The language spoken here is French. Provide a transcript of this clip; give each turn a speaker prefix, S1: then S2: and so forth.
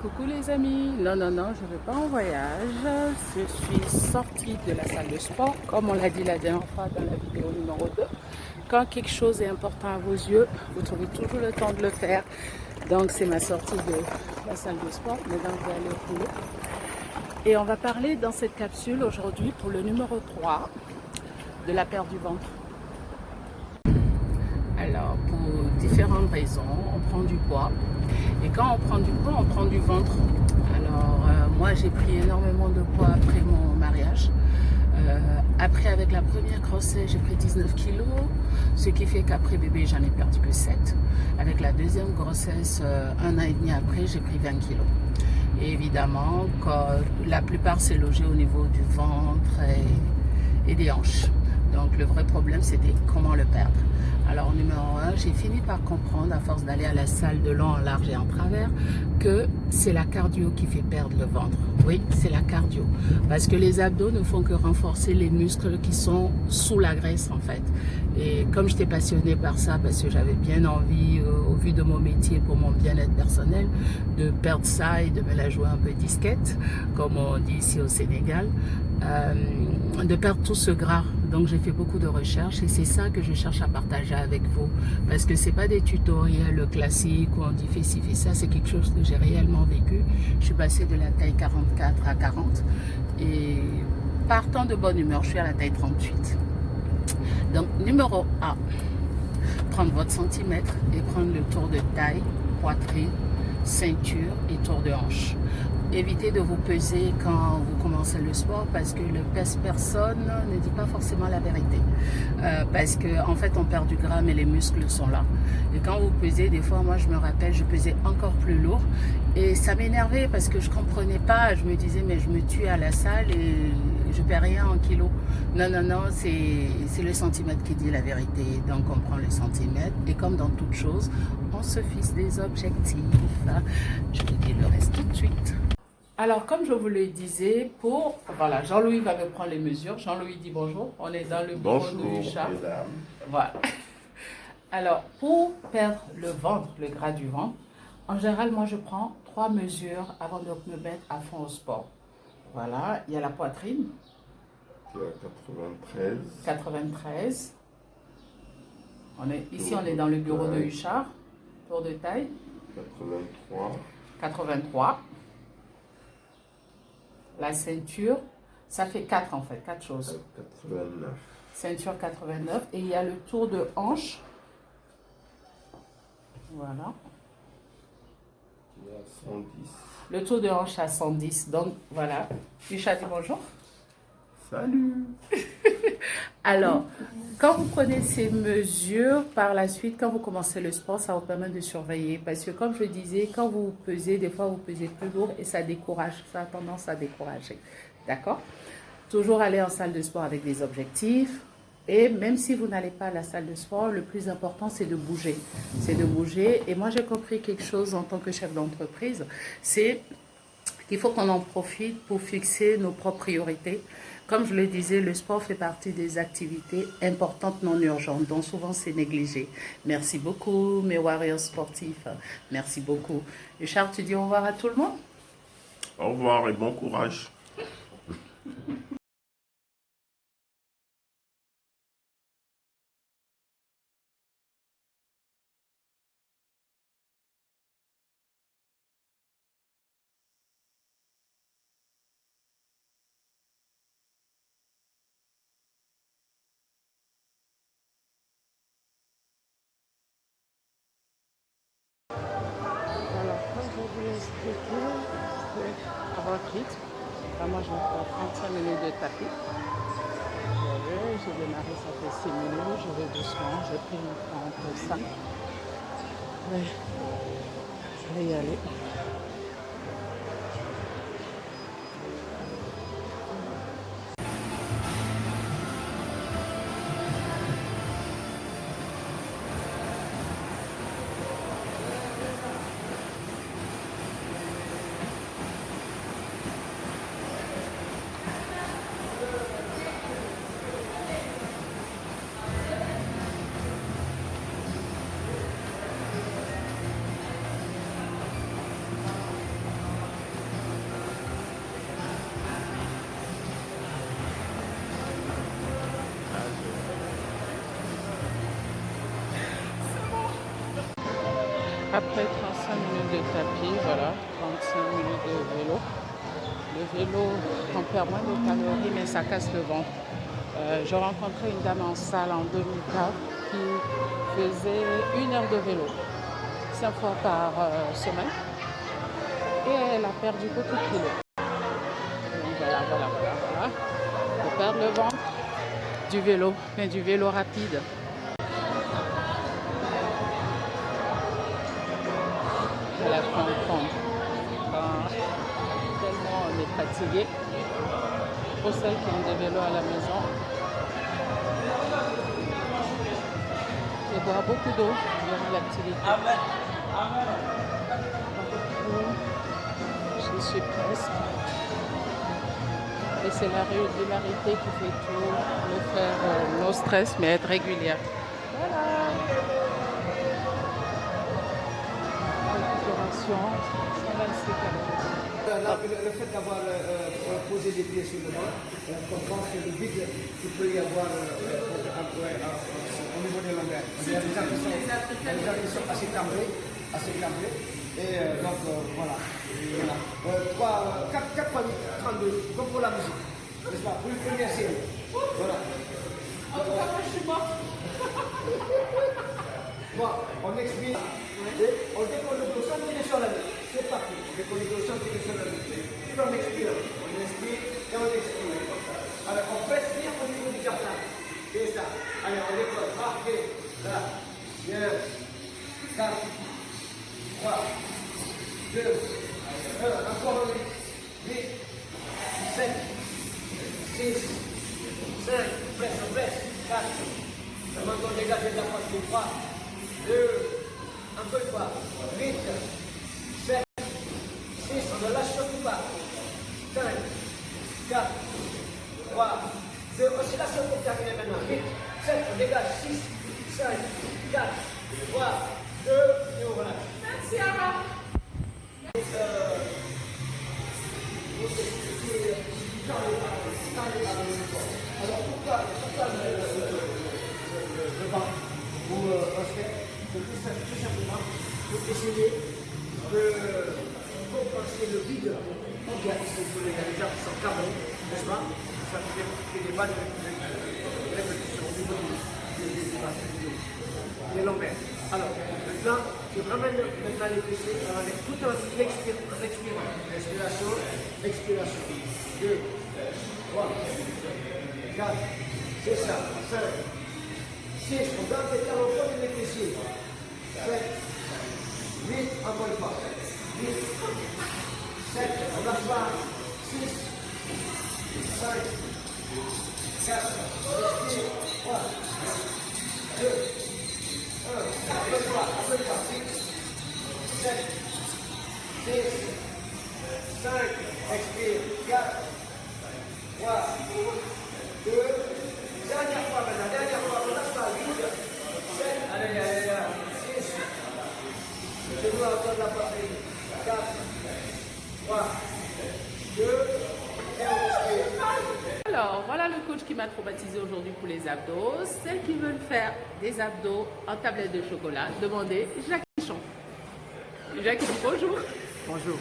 S1: Coucou les amis, non, je ne vais pas en voyage, je suis sortie de la salle de sport, comme on l'a dit la dernière fois dans la vidéo numéro 2. Quand quelque chose est important à vos yeux, vous trouvez toujours le temps de le faire. Donc c'est ma sortie de la salle de sport, maintenant je vais aller au boulot. Et on va parler dans cette capsule aujourd'hui pour le numéro 3 de la perte du ventre. Alors, pour différentes raisons, on prend du poids. Et quand on prend du poids, on prend du ventre. Alors, moi, j'ai pris énormément de poids après mon mariage. Après, avec la première grossesse, j'ai pris 19 kilos. Ce qui fait qu'après bébé, j'en ai perdu que 7. Avec la deuxième grossesse, 1 an et demi après, j'ai pris 20 kilos. Et évidemment, la plupart s'est logé au niveau du ventre et des hanches. Donc le vrai problème, c'était comment le perdre. Alors numéro 1, j'ai fini par comprendre, à force d'aller à la salle de long en large et en travers, que c'est la cardio qui fait perdre le ventre. Oui, c'est la cardio. Parce que les abdos ne font que renforcer les muscles qui sont sous la graisse en fait. Et comme j'étais passionnée par ça, parce que j'avais bien envie, au vu de mon métier, pour mon bien-être personnel, de perdre ça et de me la jouer un peu disquette, comme on dit ici au Sénégal, de perdre tout ce gras. Donc j'ai fait beaucoup de recherches et c'est ça que je cherche à partager avec vous. Parce que c'est pas des tutoriels classiques où on dit fais ci, fais ça, c'est quelque chose que j'ai réellement vécu. Je suis passée de la taille 44 à 40 et partant de bonne humeur, je suis à la taille 38. Donc numéro 1, prendre votre centimètre et prendre le tour de taille, poitrine, ceinture et tour de hanche. Évitez de vous peser quand vous commencez le sport parce que le pèse-personne ne dit pas forcément la vérité. Parce qu'en fait, on perd du gras, mais les muscles sont là. Et quand vous pesez, des fois, moi, je me rappelle, je pesais encore plus lourd. Et ça m'énervait parce que je ne comprenais pas. Je me disais, mais je me tue à la salle et je ne perds rien en kilos. Non, c'est le centimètre qui dit la vérité. Donc, on prend le centimètre. Et comme dans toute chose, on se fixe des objectifs. Je vous dis le reste tout de suite. Alors, comme je vous le disais, voilà, Jean-Louis va me prendre les mesures. Jean-Louis dit bonjour. On est dans le bureau de Huchard. Voilà. Alors, pour perdre le ventre, le gras du ventre, en général, moi, je prends 3 mesures avant de me mettre à fond au sport. Voilà, il y a la poitrine.
S2: Qui est à 93.
S1: 93. Ici, on est dans le bureau de Huchard. Tour de taille.
S2: 83.
S1: 83. La ceinture, ça fait 4 en fait, 4 choses.
S2: 89.
S1: Ceinture 89. Et il y a le tour de hanche. Voilà.
S2: Qui est à 110.
S1: Le tour de hanche à 110. Donc voilà. Richard dit bonjour.
S2: Salut.
S1: Alors, quand vous prenez ces mesures, par la suite, quand vous commencez le sport, ça vous permet de surveiller. Parce que comme je disais, quand vous pesez, des fois vous pesez plus lourd et ça décourage. Ça a tendance à décourager. D'accord? Toujours aller en salle de sport avec des objectifs. Et même si vous n'allez pas à la salle de sport, le plus important, c'est de bouger. C'est de bouger. Et moi, j'ai compris quelque chose en tant que chef d'entreprise. C'est qu'il faut qu'on en profite pour fixer nos propres priorités. Comme je le disais, le sport fait partie des activités importantes non urgentes, dont souvent c'est négligé. Merci beaucoup, mes warriors sportifs. Merci beaucoup. Et Charles, tu dis au revoir à tout le monde?
S2: Au revoir et bon courage.
S1: Alors, comme je vous l'ai expliqué, c'est à votre rythme. Moi, je vais faire 35 minutes de tapis. J'ai démarré, ça fait 6 minutes. Je vais doucement. J'ai pris mon temps pour ça. Ouais. Je vais y aller. après 35 minutes de tapis, voilà, 35 minutes de vélo. Le vélo on perd moins de calories, mais ça casse le ventre. J'ai rencontré une dame en salle en 2004 qui faisait 1 heure de vélo, 5 fois par semaine. Et elle a perdu beaucoup de kilos. Donc voilà. Pour perdre le ventre, du vélo, mais du vélo rapide. À la fin, tellement on est fatigué. Pour celles qui ont des vélos à la maison, et boire beaucoup d'eau durant l'activité. Je suis presque. Et c'est la régularité qui fait tout, nous faire nos stress, mais être régulière. Voilà. Récupération, 126 calories.
S3: Le fait d'avoir posé les pieds sur le banc, on comprend que le vide qu'il peut y avoir au niveau des longueurs. Il y a des gens qui sont assez cambrés. Et donc voilà. 4 fois 32, comme pour la musique. N'est-ce pas? Pour une première série. Voilà.
S1: En tout cas, moi je suis morte.
S3: Bon, on expire. Et on décolle le dos sans tirer sur la nuque. C'est parti. On décolle le dos sans tirer sur la nuque. Puis on expire. On inspire et on expire. Alors on presse bien au niveau du diaphragme. C'est ça. Allez, on décolle. Parfait. Là. Bien. 4, 3, 2, 1. Encore 8, 7, 6, 5. Presse, on presse. 4. Maintenant, on dégage la partie 3, 2, un peu de fois, 8, 7, 6, on ne lâche surtout pas, 5, 4, 3, 2, oscillation pour terminer maintenant, 8, 7, on dégage, 6, 5, 4, 3, 2, et on relâche.
S1: Merci Ara.
S3: Alors pourquoi le banc ou un fait, c'est tout simplement pour essayer de compenser le vide. Il y a des gens qui sont cabrés, n'est-ce pas? Ça fait des balles de répétition au niveau des lombaires. Alors, maintenant, je ramène maintenant les fessiers avec tout en expirant. Expiration, expiration. 2, 3, 4, c'est ça, 5, 6, on garde les talons comme les fessiers. 7, 8, encore une fois. 8, 7, on lâche pas. 6, 5, 4, 3, 2, 1, encore une fois, 6, 7, 6, 5, expire, 4, 3, 2, dernière fois maintenant, on lâche pas, 8, 7, allez, 6, je dois entendre la poitrine, 4, 3, 2, et on respire.
S1: Alors, voilà le coach qui m'a traumatisé aujourd'hui pour les abdos. Celles qui veulent faire des abdos en tablette de chocolat, demandez Jacques Michon. Jacques, bonjour.
S3: Bonjour.